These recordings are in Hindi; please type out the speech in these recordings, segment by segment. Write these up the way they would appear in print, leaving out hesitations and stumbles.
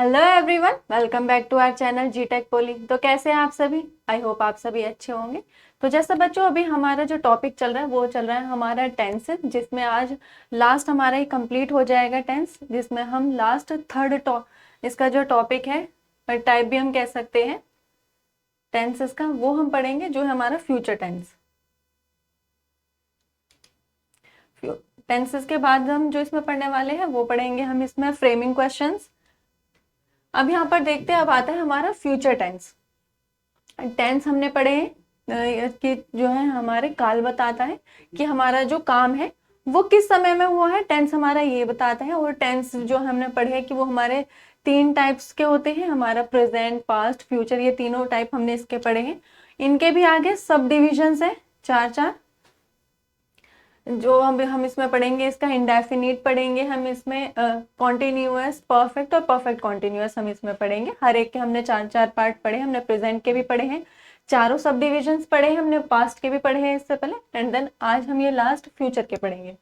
Hello everyone, welcome back to our channel G tech poly. तो कैसे हैं आप सभी? आई होप आप सभी अच्छे होंगे। तो जैसे बच्चों, अभी हमारा जो टॉपिक चल रहा है वो चल रहा है हमारा टेंस, जिसमें आज लास्ट हमारा ही कंप्लीट हो जाएगा टेंस, जिसमें हम लास्ट इसका जो टॉपिक है, टाइप भी हम कह सकते हैं टेंसेस का, वो हम पढ़ेंगे, जो है हमारा फ्यूचर टेंस। टेंसेस के बाद हम जो इसमें पढ़ने वाले हैं वो पढ़ेंगे हम इसमें फ्रेमिंग क्वेश्चंस। अब यहाँ पर देखते हैं, अब आता है हमारा फ्यूचर टेंस। टेंस हमने पढ़े हैं कि जो है हमारे काल बताता है कि हमारा जो काम है वो किस समय में हुआ है, टेंस हमारा ये बताता है। और टेंस जो हमने पढ़े हैं कि वो हमारे 3 टाइप्स के होते हैं, हमारा प्रेजेंट, पास्ट, फ्यूचर, ये तीनों टाइप हमने इसके पढ़े हैं। इनके भी आगे सब डिविजन्स है, चार चार, जो हम इसमें पढ़ेंगे। इसका इंडेफिनिट पढ़ेंगे हम इसमें, कॉन्टिन्यूअस, परफेक्ट और परफेक्ट कॉन्टिन्यूअस हम इसमें पढ़ेंगे। हर एक के हमने चार चार पार्ट पढ़े, हमने प्रेजेंट के भी पढ़े हैं, चारों सब डिविजन्स पढ़े हैं, हमने पास्ट के भी पढ़े हैं इससे पहले, एंड देन आज हम ये लास्ट फ्यूचर के पढ़ेंगे।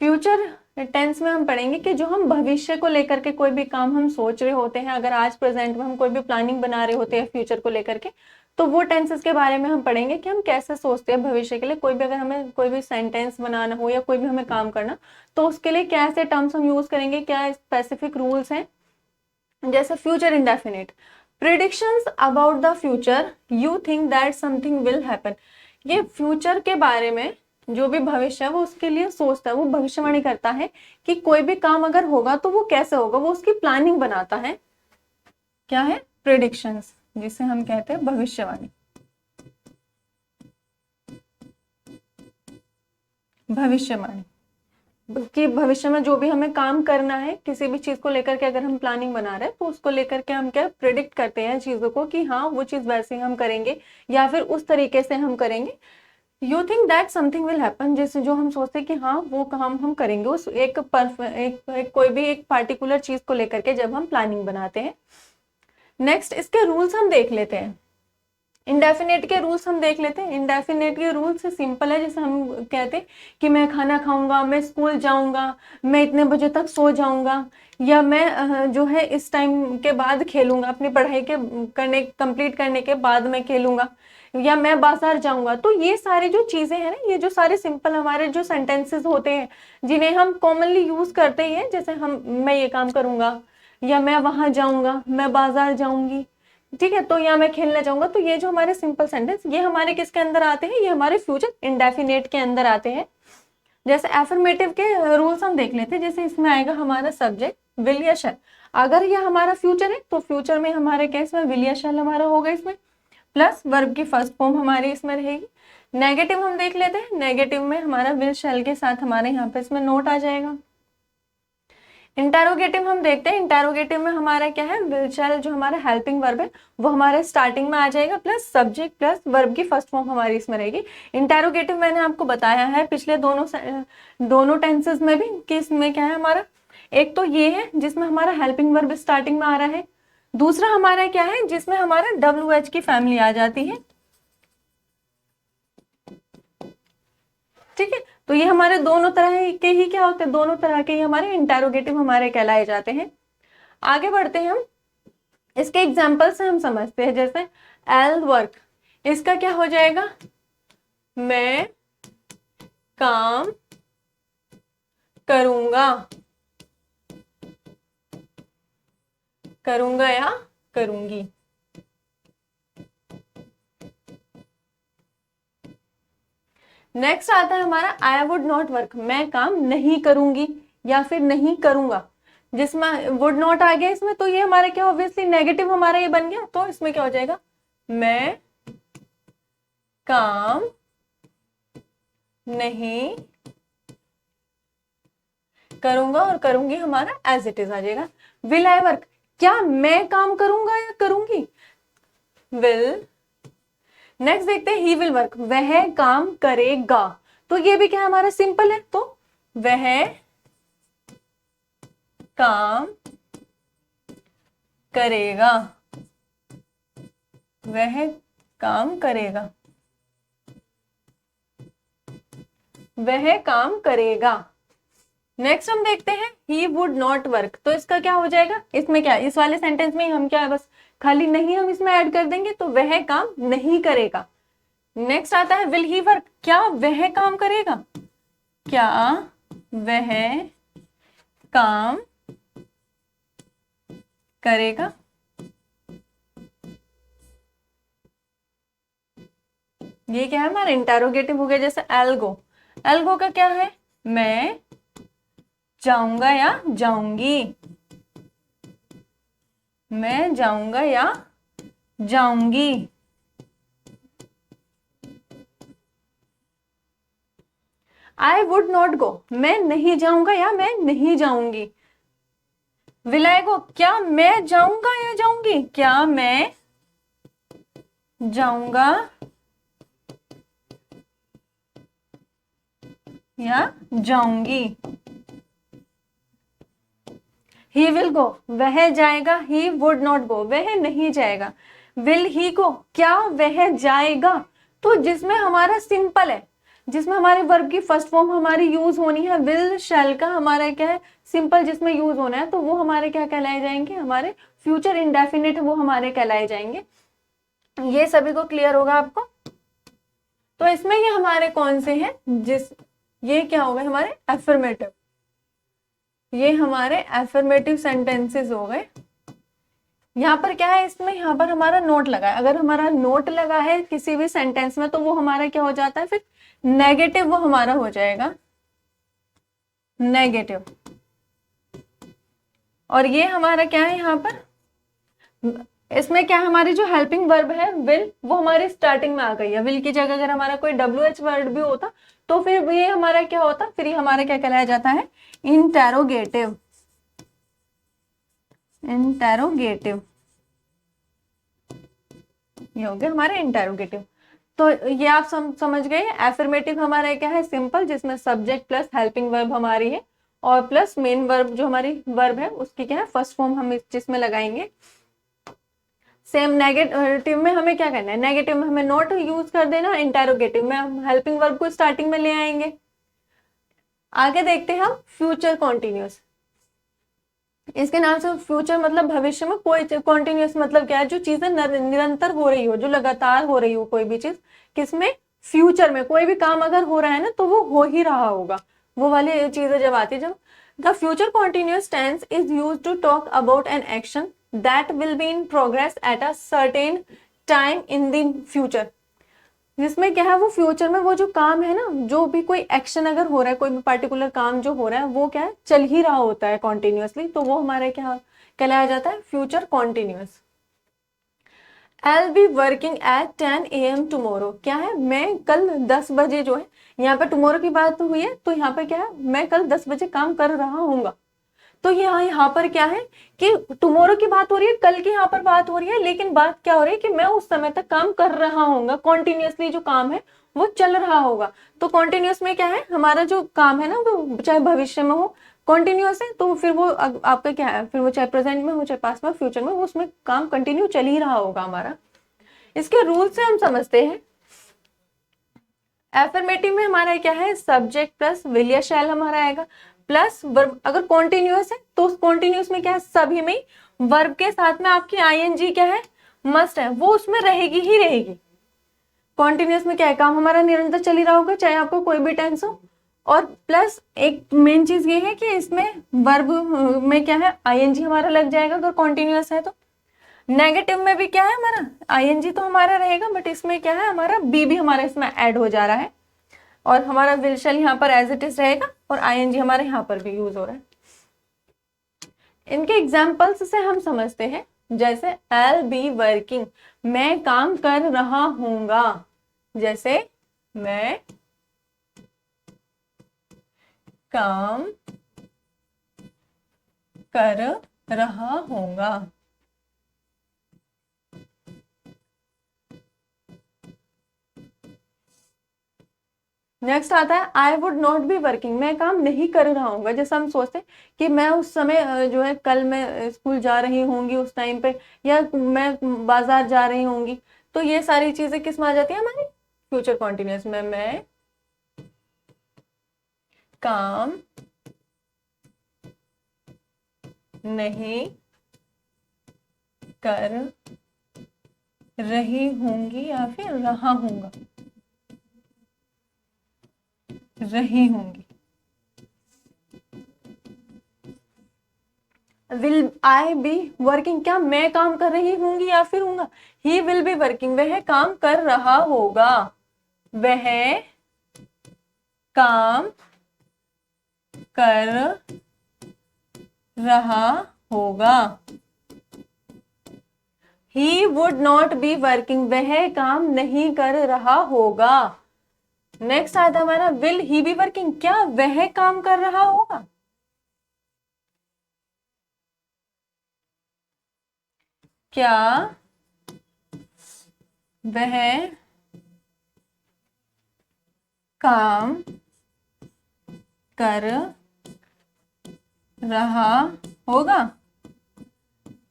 फ्यूचर टेंस में हम पढ़ेंगे कि जो हम भविष्य को लेकर के कोई भी काम हम सोच रहे होते हैं, अगर आज प्रेजेंट में हम कोई भी प्लानिंग बना रहे होते हैं फ्यूचर को लेकर के, तो वो टेंसेस के बारे में हम पढ़ेंगे कि हम कैसे सोचते हैं भविष्य के लिए। कोई भी अगर हमें कोई भी सेंटेंस बनाना हो या कोई भी हमें काम करना, तो उसके लिए कैसे टर्म्स हम यूज करेंगे, क्या स्पेसिफिक रूल्स हैं। जैसे future indefinite, predictions about the future, you think that something will happen. ये फ्यूचर के बारे में, जो भी भविष्य है वो उसके लिए सोचता है, वो भविष्यवाणी करता है कि कोई भी काम अगर होगा तो वो कैसे होगा, वो उसकी प्लानिंग बनाता है। क्या है? प्रिडिक्शंस, जिसे हम कहते हैं भविष्यवाणी। भविष्यवाणी कि भविष्य में जो भी हमें काम करना है, किसी भी चीज को लेकर के अगर हम प्लानिंग बना रहे हैं, तो उसको लेकर के हम क्या प्रिडिक्ट करते हैं चीजों को कि हाँ वो चीज वैसे हम करेंगे या फिर उस तरीके से हम करेंगे। You think that something will happen, जैसे जो हम सोचते हैं कि हाँ वो काम हम करेंगे, उस कोई भी एक पार्टिकुलर चीज को लेकर के जब हम प्लानिंग बनाते हैं। नेक्स्ट इसके रूल्स हम देख लेते हैं। इंडेफिनेट के रूल्स हम देख लेते हैं। इंडेफिनेट के रूल्स सिंपल है, जैसे हम कहते हैं कि मैं खाना खाऊंगा, मैं स्कूल जाऊंगा, मैं इतने बजे तक सो जाऊंगा, या मैं जो है इस टाइम के बाद खेलूंगा, अपनी पढ़ाई के कंप्लीट करने के बाद मैं खेलूंगा, या मैं बाजार जाऊंगा। तो ये सारी जो चीजें हैं ना, ये जो सारे सिंपल हमारे जो सेंटेंसेस होते हैं, जिन्हें हम कॉमनली यूज करते ही हैं, जैसे मैं ये काम करूंगा, या मैं वहां जाऊंगा, मैं बाजार जाऊंगी, ठीक है, तो या मैं खेलने जाऊंगा। तो ये जो हमारे सिंपल सेंटेंस, ये हमारे किसके अंदर आते हैं? ये हमारे फ्यूचर इंडेफिनेट के अंदर आते हैं। जैसे एफर्मेटिव के रूल्स हम देख लेते हैं। जैसे इसमें आएगा हमारा सब्जेक्ट विल या शैल। अगर ये हमारा फ्यूचर है तो फ्यूचर में हमारे क्या, इसमें विल या शैल हमारा होगा इसमें, प्लस वर्ब की फर्स्ट फॉर्म हमारी इसमें रहेगी। नेगेटिव हम देख लेते हैं। नेगेटिव में हमारा विल शैल के साथ हमारे यहाँ पे इसमें नोट आ जाएगा। इंटेरोगेटिव हम देखते हैं। इंटेरोगेटिव में हमारा क्या है, विल शैल जो हमारा हेल्पिंग वर्ब है वो हमारे स्टार्टिंग में आ जाएगा, प्लस सब्जेक्ट प्लस वर्ब की फर्स्ट फॉर्म हमारी इसमें रहेगी। इंटेरोगेटिव मैंने आपको बताया है पिछले दोनों टेंसेस में भी कि इसमें क्या है हमारा, एक तो ये है जिसमें हमारा हेल्पिंग वर्ब स्टार्टिंग में आ रहा है, दूसरा हमारा क्या है जिसमें हमारा WH की फैमिली आ जाती है। ठीक है, तो ये हमारे दोनों तरह के ही क्या होते हैं, दोनों तरह के ही हमारे इंटेरोगेटिव हमारे कहलाए जाते हैं। आगे बढ़ते हैं हम, इसके एग्जाम्पल से हम समझते हैं। जैसे एल वर्क, इसका क्या हो जाएगा, मैं काम करूंगा, करूंगा या करूंगी। नेक्स्ट आता है हमारा आई वुड नॉट वर्क, मैं काम नहीं करूंगी या फिर नहीं करूंगा। जिसमें वुड नॉट आ गया इसमें, तो ये हमारा क्या, ऑब्वियसली नेगेटिव हमारा ये बन गया, तो इसमें क्या हो जाएगा, मैं काम नहीं करूंगा, और करूंगी हमारा एज इट इज आ जाएगा। विल आई वर्क, क्या मैं काम करूंगा या करूंगी, विल। नेक्स्ट देखते हैं ही विल वर्क, वह काम करेगा। तो ये भी क्या हमारा सिंपल है, तो वह काम करेगा, वह काम करेगा, वह काम करेगा। नेक्स्ट हम देखते हैं ही वुड नॉट वर्क, तो इसका क्या हो जाएगा, इसमें क्या, इस वाले सेंटेंस में हम क्या है, बस खाली नहीं हम इसमें ऐड कर देंगे तो वह काम नहीं करेगा। नेक्स्ट आता है विल ही वर्क, क्या वह काम करेगा, क्या वह काम करेगा। ये क्या है हमारा इंटेरोगेटिव हो गया। जैसे एल्गो, एल्गो का क्या है, मैं जाऊंगा या जाऊंगी, मैं जाऊंगा या जाऊंगी। आई वुड नॉट गो, मैं नहीं जाऊंगा या मैं नहीं जाऊंगी। विल आई गो, क्या मैं जाऊंगा या जाऊंगी, क्या मैं जाऊंगा या जाऊंगी। ही विल गो, वह जाएगा, ही वुड नॉट गो, वह नहीं जाएगा। विल ही गो, क्या वह जाएगा, तो जिसमें हमारा सिंपल है, जिसमें हमारे वर्ब की फर्स्ट फॉर्म हमारी यूज होनी है, विल शैल का हमारा क्या है सिंपल जिसमें यूज होना है, तो वो हमारे क्या कहलाए जाएंगे, हमारे फ्यूचर इंडेफिनिट वो हमारे कहलाए जाएंगे। ये सभी को क्लियर होगा आपको। तो इसमें ये हमारे कौन से हैं, ये क्या हो गए हमारे एफर्मेटिव, ये हमारे एफर्मेटिव सेंटेंसेस हो गए। यहाँ पर क्या है, इसमें यहाँ पर हमारा नोट लगा है, अगर हमारा नोट लगा है किसी भी सेंटेंस में तो वो हमारा क्या हो जाता है, फिर नेगेटिव वो हमारा हो जाएगा, नेगेटिव। और ये हमारा क्या है यहाँ पर, इसमें क्या है, हमारी जो हेल्पिंग वर्ब है विल, वो हमारी स्टार्टिंग में आ गई है। विल की जगह अगर हमारा कोई WH वर्ड भी होता तो फिर ये हमारा क्या होता, फिर ये हमारा क्या कहलाया जाता है, इंटेरोगेटिव, इंटेरोगेटिव, ये हो गया हमारे इंटेरोगेटिव। तो ये आप समझ गए, एफर्मेटिव हमारा क्या है, सिंपल, जिसमें सब्जेक्ट प्लस हेल्पिंग वर्ब हमारी है और प्लस मेन वर्ब जो हमारी वर्ब है उसकी क्या है फर्स्ट फॉर्म हम जिसमें लगाएंगे। सेम नेगेटिव में हमें क्या करना है, नेगेटिव में हमें नॉट यूज कर देना, इंटेरोगेटिव में हम हेल्पिंग वर्ब को स्टार्टिंग में ले आएंगे। आगे देखते हैं हम फ्यूचर कॉन्टिन्यूस। इसके नाम से फ्यूचर मतलब भविष्य में, कोई कॉन्टिन्यूस मतलब क्या है, जो चीजें निरंतर हो रही हो, जो लगातार हो रही हो कोई भी चीज, किसमें, फ्यूचर में। कोई भी काम अगर हो रहा है ना तो वो हो ही रहा होगा, वो वाली चीजें जब आती है। जब the future continuous tense is use to talk about an action that will be in progress at a certain time in the future, जिसमें क्या है वो फ्यूचर में वो जो काम है ना, जो भी कोई एक्शन अगर हो रहा है, कोई भी पर्टिकुलर काम जो हो रहा है वो क्या है चल ही रहा होता है कॉन्टिन्यूसली, तो वो हमारे क्या कहलाया जाता है, future continuous. I'll be working at 10 AM tomorrow, क्या है, मैं कल 10 बजे जो है, यहाँ पे टुमारो की बात हुई है तो यहाँ पे क्या है, मैं कल 10 बजे काम कर रहा हूँगा। तो यहाँ पर क्या है कि टुमारो की बात हो रही है, कल की यहाँ पर बात हो रही है, लेकिन बात क्या हो रही है कि मैं उस समय तक काम कर रहा हूँगा, कॉन्टिन्यूसली जो काम है वो चल रहा होगा। तो कॉन्टिन्यूस में क्या है, हमारा जो काम है ना वो चाहे भविष्य में हो कॉन्टिन्यूस है, तो फिर वो आपका क्या है, फिर वो चाहे प्रेजेंट में हो चाहे पास्ट में फ्यूचर में, वो उसमें काम कंटिन्यू चल ही रहा होगा हमारा। इसके रूल से हम समझते हैं। एफर्मेटिव में हमारा क्या है, सब्जेक्ट प्लस विल या शैल हमारा आएगा, प्लस वर्ब। अगर कॉन्टिन्यूअस है तो उस कॉन्टिन्यूअस में क्या है, सभी में वर्ब के साथ में आपकी आईएनजी क्या है, मस्ट है, वो उसमें रहेगी ही रहेगी। कॉन्टिन्यूअस में क्या है, काम हमारा निरंतर चल ही रहा होगा चाहे आपको कोई भी टेंस हो। और प्लस एक मेन चीज ये है कि इसमें वर्ब में क्या है, आईएनजी हमारा लग जाएगा अगर कॉन्टिन्यूअस है तो। नेगेटिव में भी क्या है हमारा, आईएनजी तो हमारा रहेगा, बट इसमें क्या है, हमारा बी भी हमारा इसमें ऐड हो जा रहा है, और हमारा विल शैल यहाँ पर एज इट इज रहेगा, और आईएनजी हमारे यहाँ पर भी यूज हो रहा है। इनके एग्जाम्पल्स से हम समझते हैं, जैसे I'll be working, मैं काम कर रहा हूँगा, जैसे मैं काम कर रहा हूँगा। नेक्स्ट आता है आई वुड नॉट बी वर्किंग, मैं काम नहीं कर रहा हूँ। जैसे हम सोचते हैं कि मैं उस समय जो है कल मैं स्कूल जा रही होंगी उस टाइम पे, या मैं बाजार जा रही होंगी, तो ये सारी चीजें किस में आ जाती है हमारी, फ्यूचर कॉन्टिन्यूस में। मैं काम नहीं कर रही होंगी या फिर रहा होगा, रही होंगी। विल आई बी वर्किंग, क्या मैं काम कर रही होंगी या फिर होगा? ही विल बी वर्किंग, वह काम कर रहा होगा, वह काम कर रहा होगा। He would not be working, वह काम नहीं कर रहा होगा। नेक्स्ट आता हमारा विल ही बी वर्किंग, क्या वह काम कर रहा होगा? क्या वह काम कर रहा होगा?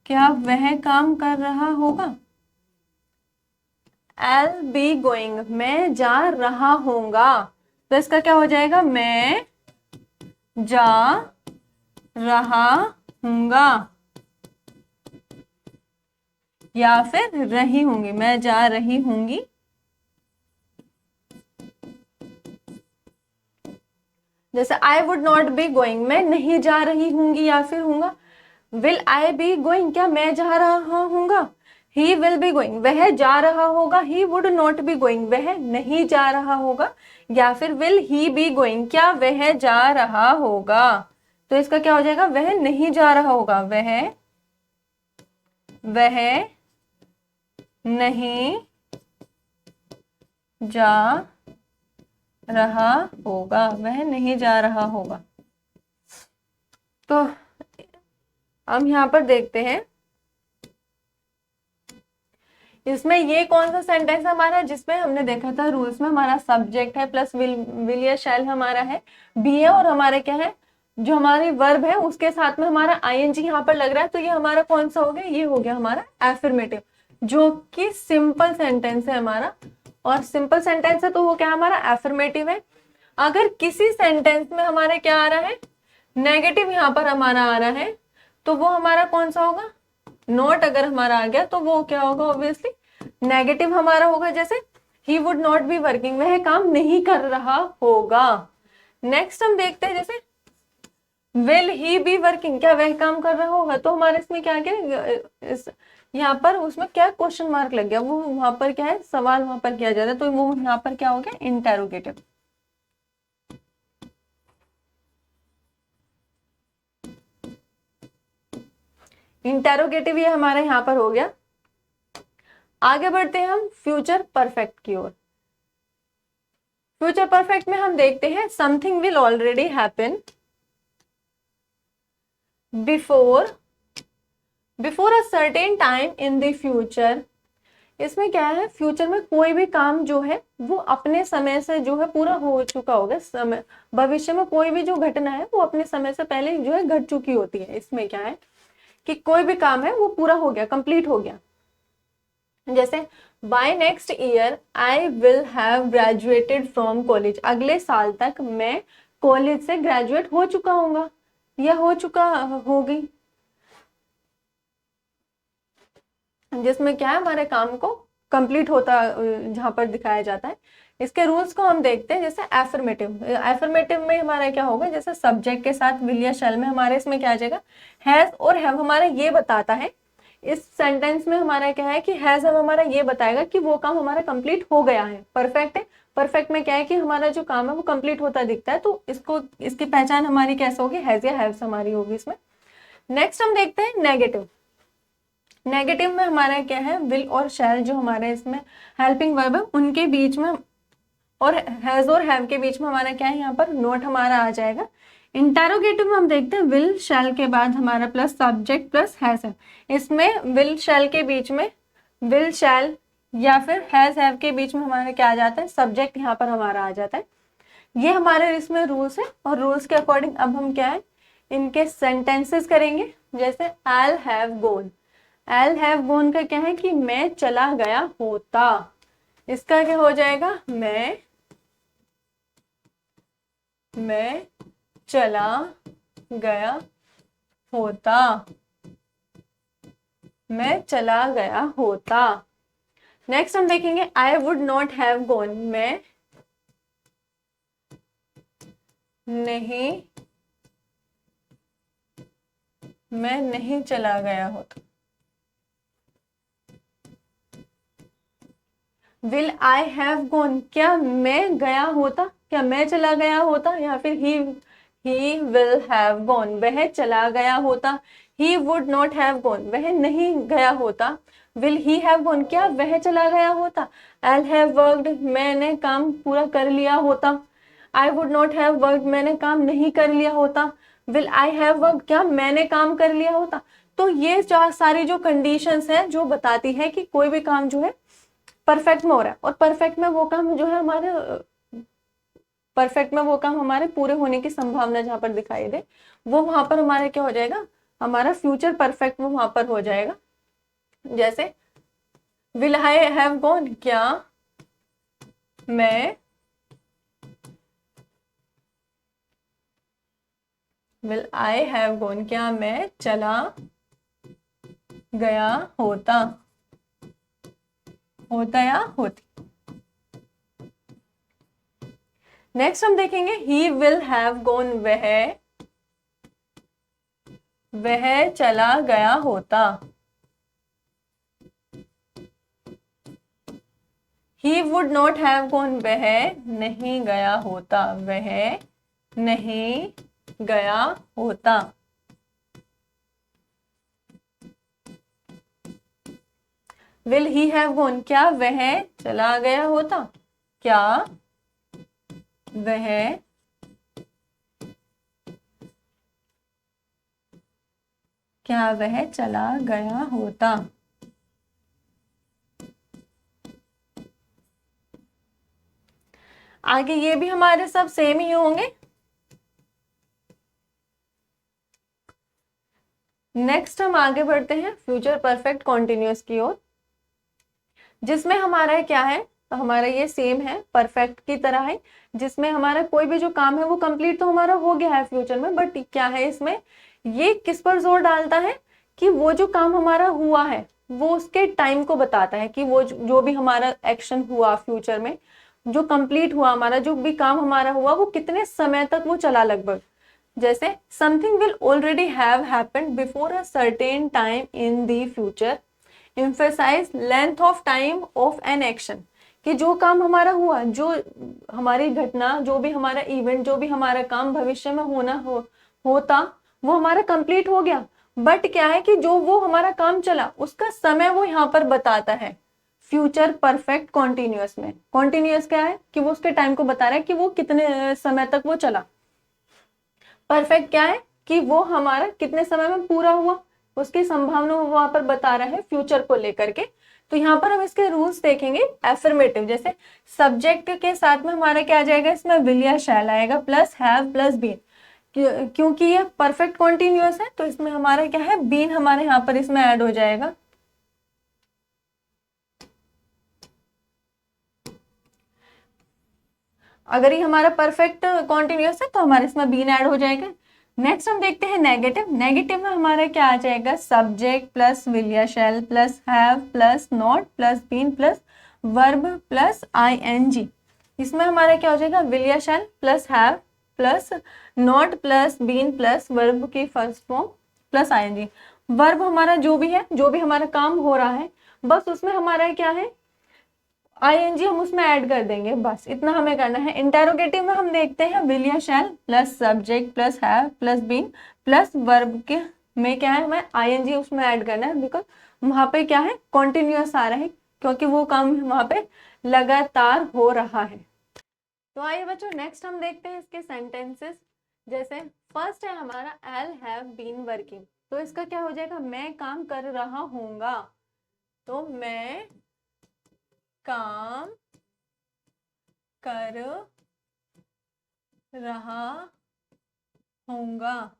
क्या वह काम कर रहा होगा? I'll be going, मैं जा रहा होऊंगा, तो इसका क्या हो जाएगा? मैं जा रहा हूंगा या फिर रही होंगी, मैं जा रही होंगी। जैसे आई वुड नॉट बी गोइंग, मैं नहीं जा रही होंगी या फिर होऊंगा। विल आई बी गोइंग, क्या मैं जा रहा होऊंगा? ही विल बी गोइंग, वह जा रहा होगा। He would not be going, वह नहीं जा रहा होगा। या फिर विल ही बी गोइंग, क्या वह जा रहा होगा? तो इसका क्या हो जाएगा? वह नहीं जा रहा होगा, वह नहीं जा रहा होगा, वह नहीं जा रहा होगा। तो हम यहाँ पर देखते हैं, इसमें ये कौन सा सेंटेंस हमारा, जिसमें हमने देखा था रूल्स में हमारा सब्जेक्ट है प्लस विल या शैल हमारा है, बी है, और हमारे क्या है, जो हमारी वर्ब है उसके साथ में हमारा आईएनजी यहाँ पर लग रहा है। तो ये हमारा कौन सा हो गया? ये हो गया हमारा एफर्मेटिव, जो कि सिंपल सेंटेंस है हमारा। और सिंपल सेंटेंस है तो वो क्या हमारा एफर्मेटिव है। अगर किसी सेंटेंस में हमारे क्या आ रहा है, नेगेटिव यहाँ पर हमारा आ रहा है, तो वो हमारा कौन सा होगा? नॉट अगर हमारा आ गया तो वो क्या होगा? ऑब्वियसली नेगेटिव हमारा होगा। जैसे he would not be working, वह काम नहीं कर रहा होगा। नेक्स्ट हम देखते हैं, जैसे विल ही बी वर्किंग, क्या वह काम कर रहा होगा? तो हमारे इसमें क्या क्या यहाँ पर उसमें क्या क्वेश्चन मार्क लग गया, वो वहां पर क्या है, सवाल वहां पर किया जाता है, तो वो यहाँ पर क्या हो गया? इंटेरोगेटिव। इंटेरोगेटिव ये हमारा यहाँ पर हो गया। आगे बढ़ते हैं हम फ्यूचर परफेक्ट की ओर। फ्यूचर परफेक्ट में हम देखते हैं something will already happen before a certain time in the future. इसमें क्या है, फ्यूचर में कोई भी काम जो है वो अपने समय से जो है पूरा हो चुका होगा। समय, भविष्य में कोई भी जो घटना है वो अपने समय से पहले जो है घट चुकी होती है। इसमें क्या है कि कोई भी काम है वो पूरा हो गया, कंप्लीट हो गया। जैसे by next year I will have graduated from college, अगले साल तक मैं कॉलेज से ग्रेजुएट हो चुका हूँगा या हो चुका होगी। जिसमें क्या है, हमारे काम को कंप्लीट होता जहां पर दिखाया जाता है। इसके रूल्स को हम देखते हैं। जैसे एफर्मेटिव में हमारा क्या होगा, जैसे सब्जेक्ट के साथ विल या शैल में हमारे इसमें क्या आ जाएगा, हैज और हैव हमारा ये बताता है। इस सेंटेंस में हमारा क्या है कि हैज हमारा ये बताएगा कि वो काम हमारा कंप्लीट हो गया है, परफेक्ट है। परफेक्ट में क्या है कि हमारा जो काम है वो कंप्लीट होता दिखता है, तो इसको इसकी पहचान हमारी कैसे होगी, हैज या हैव्स हमारी होगी इसमें। नेक्स्ट हम देखते हैं नेगेटिव। नेगेटिव में हमारा क्या है, विल और शैल जो हमारे इसमें हेल्पिंग वर्ब है उनके बीच में, और हैज और हैव के बीच में हमारा क्या है, यहाँ पर नोट हमारा आ जाएगा। इंटेरोगेटिव में हम देखते हैं विल शैल के बाद हमारा प्लस सब्जेक्ट प्लस हैज है। इसमें विल शैल के बीच में विल शैल या फिर हैज हैव के बीच में हमारा क्या आ जाता है, सब्जेक्ट यहाँ पर हमारा आ जाता है। ये हमारे इसमें रूल्स है, और रूल्स के अकॉर्डिंग अब हम क्या है, इनके सेंटेंसेस करेंगे। जैसे I'll have gone, I'll have gone का क्या है कि मैं चला गया होता। इसका क्या हो जाएगा, मैं चला गया होता, मैं चला गया होता। नेक्स्ट हम देखेंगे आई वुड नॉट हैव गॉन, नहीं मैं नहीं चला गया होता। विल आई हैव गॉन, क्या मैं गया होता, क्या मैं चला गया होता, या फिर ही विल हैव गॉन, वह चला गया होता। He would not have gone, वह नहीं गया होता। विल ही हैव गॉन, क्या वह चला गया होता। आई हैव वर्कड, मैंने काम पूरा कर लिया होता। आई वुड नॉट हैव वर्कड, मैंने काम नहीं कर लिया होता। विल आई हैव वर्कड, क्या मैंने काम कर लिया होता। तो ये सारी जो कंडीशंस है जो बताती है कि कोई भी काम जो है परफेक्ट में हो रहा है, और परफेक्ट में वो काम जो है हमारे परफेक्ट में वो काम हमारे पूरे होने की संभावना जहां पर दिखाई दे, वो वहां पर हमारे क्या हो जाएगा, हमारा फ्यूचर परफेक्ट वो वहां पर हो जाएगा। जैसे विल आई हैव गॉन, क्या मैं, विल आई हैव गॉन, क्या मैं चला गया होता, होता या होती। नेक्स्ट हम देखेंगे ही विल हैव गॉन, वह चला गया होता। He would not have gone, वह नहीं गया होता, वह नहीं गया होता। विल ही हैव गॉन, क्या वह चला गया होता, क्या वह चला गया होता। आगे ये भी हमारे सब सेम ही होंगे। नेक्स्ट हम आगे बढ़ते हैं फ्यूचर परफेक्ट कॉन्टिन्यूअस की ओर, जिसमें हमारा क्या है, तो हमारा ये सेम है, परफेक्ट की तरह है, जिसमें हमारा कोई भी जो काम है वो कंप्लीट तो हमारा हो गया है फ्यूचर में, बट क्या है इसमें, ये किस पर जोर डालता है कि वो जो काम हमारा हुआ है वो उसके टाइम को बताता है, कि वो जो भी हमारा एक्शन हुआ फ्यूचर में, जो कंप्लीट हुआ हमारा, जो भी काम हमारा हुआ वो कितने समय तक वो चला लगभग। जैसे something will already have happened before a certain time in the future, emphasize length of time of an action, कि जो काम हमारा हुआ, जो हमारी घटना, जो भी हमारा इवेंट, जो भी हमारा काम भविष्य में होता वो हमारा कंप्लीट हो गया, बट क्या है कि जो वो हमारा काम चला उसका समय वो यहाँ पर बताता है। फ्यूचर परफेक्ट कॉन्टिन्यूअस में, कॉन्टिन्यूअस क्या है कि वो उसके टाइम को बता रहा है कि वो कितने समय तक वो चला। परफेक्ट क्या है कि वो हमारा कितने समय में पूरा हुआ, उसकी संभावना वहां पर बता रहा है फ्यूचर को लेकर के। तो यहाँ पर हम इसके रूल्स देखेंगे। एफर्मेटिव, जैसे सब्जेक्ट के साथ में हमारा क्या आ जाएगा, इसमें विल या शैल आएगा, प्लस हैव प्लस बीन, क्योंकि ये परफेक्ट कॉन्टिन्यूअस है तो इसमें हमारा क्या है, बीन हमारे यहाँ पर इसमें ऐड हो जाएगा। अगर ये हमारा परफेक्ट कॉन्टिन्यूअस है तो हमारे इसमें बीन ऐड हो जाएगा। नेक्स्ट हम देखते हैं नेगेटिव। नेगेटिव में हमारा क्या आ जाएगा, सब्जेक्ट प्लस विल या shall plus have plus not plus been plus verb plus ING. इसमें हमारा क्या हो जाएगा, विल या shall plus have plus not plus been plus verb की first form plus ING. Verb हमारा जो भी है, जो भी हमारा काम हो रहा है, बस उसमें हमारा क्या है, आईएनजी हम उसमें ऐड कर देंगे, बस इतना हमें करना है। इंटेरोगेटिव में हम देखते हैं विल या shall plus subject plus have plus been plus verb के में क्या है, हमें आईएनजी उसमें ऐड करना है, बिकॉज वहां पे क्या है, कॉन्टिन्यूअस आ रहा है, क्योंकि वो काम वहां पे लगातार हो रहा है। तो आइए बच्चों नेक्स्ट हम देखते हैं इसके सेंटेंसेस। जैसे फर्स्ट है हमारा आई हैव बीन वर्किंग, तो इसका क्या हो जाएगा, मैं काम कर रहा हूँगा, तो मैं काम कर रहा होऊंगा,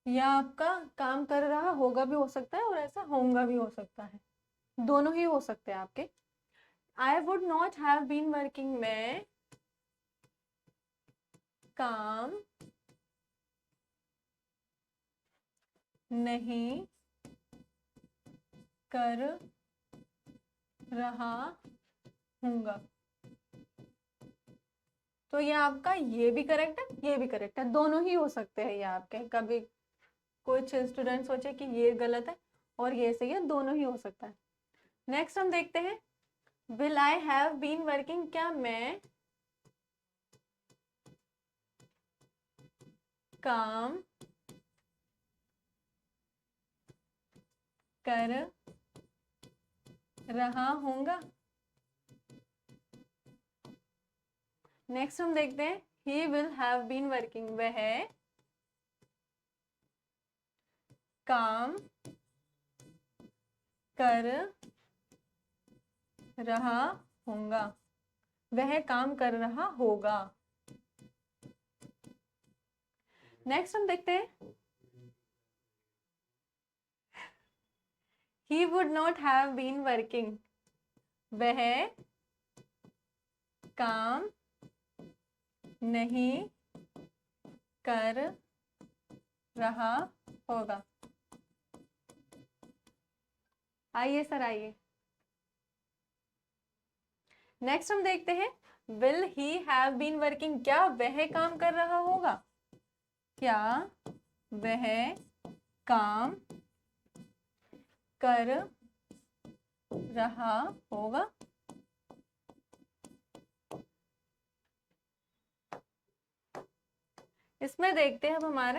या आपका काम कर रहा होगा भी हो सकता है और ऐसा होऊंगा भी हो सकता है, दोनों ही हो सकते हैं आपके। I would not have been working, मैं काम नहीं कर रहा हूँगा। तो ये आपका ये भी करेक्ट है, ये भी करेक्ट है, दोनों ही हो सकते हैं ये आपके। कभी कुछ स्टूडेंट सोचे कि ये गलत है और ये सही है, दोनों ही हो सकता है। नेक्स्ट हम देखते हैं, will I have been working, क्या मैं काम कर रहा हूँगा। नेक्स्ट हम देखते हैं, he will have been working, वह काम कर रहा होगा, वह काम कर रहा होगा। नेक्स्ट हम देखते हैं, he would not have been working, वह काम नहीं कर रहा होगा। आइए सर आइए। नेक्स्ट हम देखते हैं, will he have been working, क्या वह काम कर रहा होगा, क्या वह काम कर रहा होगा। इसमें देखते हैं अब हमारा,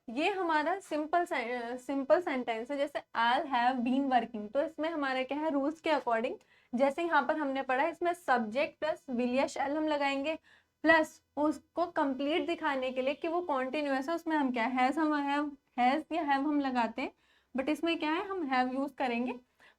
ये हमारा सिंपल सेंटेंस है, जैसे आई हैव बीन वर्किंग, तो इसमें हमारा क्या है, रूल्स के अकॉर्डिंग जैसे यहाँ पर हमने पढ़ा, इसमें सब्जेक्ट प्लस विल या शैल हम लगाएंगे, प्लस उसको कंप्लीट दिखाने के लिए कि वो कॉन्टिन्यूअस है, उसमें हम क्या हैज या हैव हम लगाते हैं, बट इसमें क्या है, हम हैव यूज करेंगे,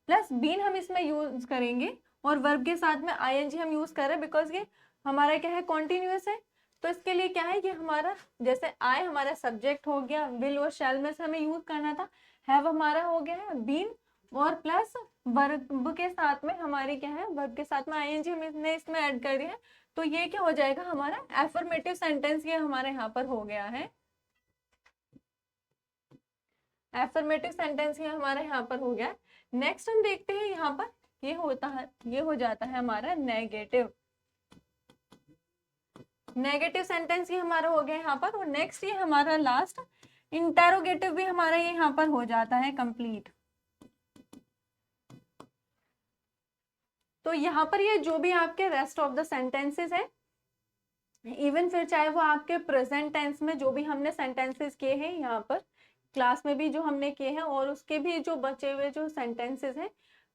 प्लस बीन हम इसमें यूज करेंगे, और वर्ब के साथ में आईएनजी हम यूज कर रहे हैं बिकॉज ये हमारा क्या है, कॉन्टिन्यूअस है। तो इसके लिए क्या है, ये हमारा जैसे आई हमारा सब्जेक्ट हो गया, विल और शैल में से हमें यूज करना था, हैव हमारा हो गया है बीन, और प्लस वर्ब के साथ में हमारी क्या है, वर्ब के साथ में आईएनजी हमने इसमें ऐड कर दिया है। तो ये क्या हो जाएगा, हमारा एफर्मेटिव सेंटेंस ये हमारे यहाँ पर हो गया है, एफर्मेटिव सेंटेंस ये हमारे यहाँ पर हो गया। नेक्स्ट हम देखते हैं यहाँ पर, ये होता है, ये हो जाता है हमारा नेगेटिव, नेगेटिव सेंटेंस ये हमारा हो गया यहाँ पर। और नेक्स्ट ये हमारा लास्ट इंटेरोगेटिव भी हमारा ये यहाँ पर हो जाता है कंप्लीट। तो यहाँ पर ये जो भी आपके रेस्ट ऑफ द सेंटेंसेस है, इवन फिर चाहे वो आपके प्रेजेंट टेंस में जो भी हमने सेंटेंसेस किए हैं यहाँ पर क्लास में भी जो हमने किए हैं, और उसके भी जो बचे हुए जो सेंटेंसेस हैं,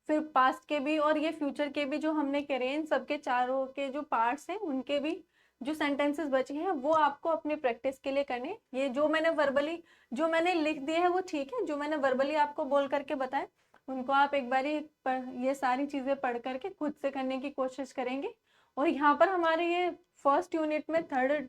फिर पास्ट के भी और ये फ्यूचर के भी जो हमने करे, इन सबके चारों के जो पार्ट्स हैं उनके भी जो सेंटेंसेस बचे हैं वो आपको अपने प्रैक्टिस के लिए करने। ये जो मैंने वर्बली जो मैंने लिख दिए है वो ठीक है, जो मैंने वर्बली आपको बोल करके बताया उनको आप एक बारी ये सारी चीजें पढ़ करके खुद से करने की कोशिश करेंगे। और यहाँ पर हमारे ये फर्स्ट यूनिट में थर्ड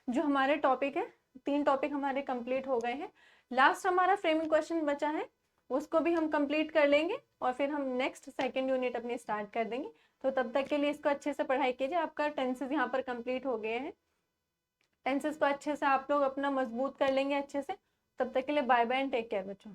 जो हमारे टॉपिक है, 3 टॉपिक हमारे कंप्लीट हो गए हैं। लास्ट हमारा फ्रेमिंग क्वेश्चन बचा है, उसको भी हम कंप्लीट कर लेंगे और फिर हम नेक्स्ट सेकंड यूनिट अपनी स्टार्ट कर देंगे। तो तब तक के लिए इसको अच्छे से पढ़ाई कीजिए। आपका टेंसेस यहाँ पर कंप्लीट हो गए हैं, टेंसेस को अच्छे से आप लोग अपना मजबूत कर लेंगे अच्छे से। तब तक के लिए bye bye and take care बच्चों।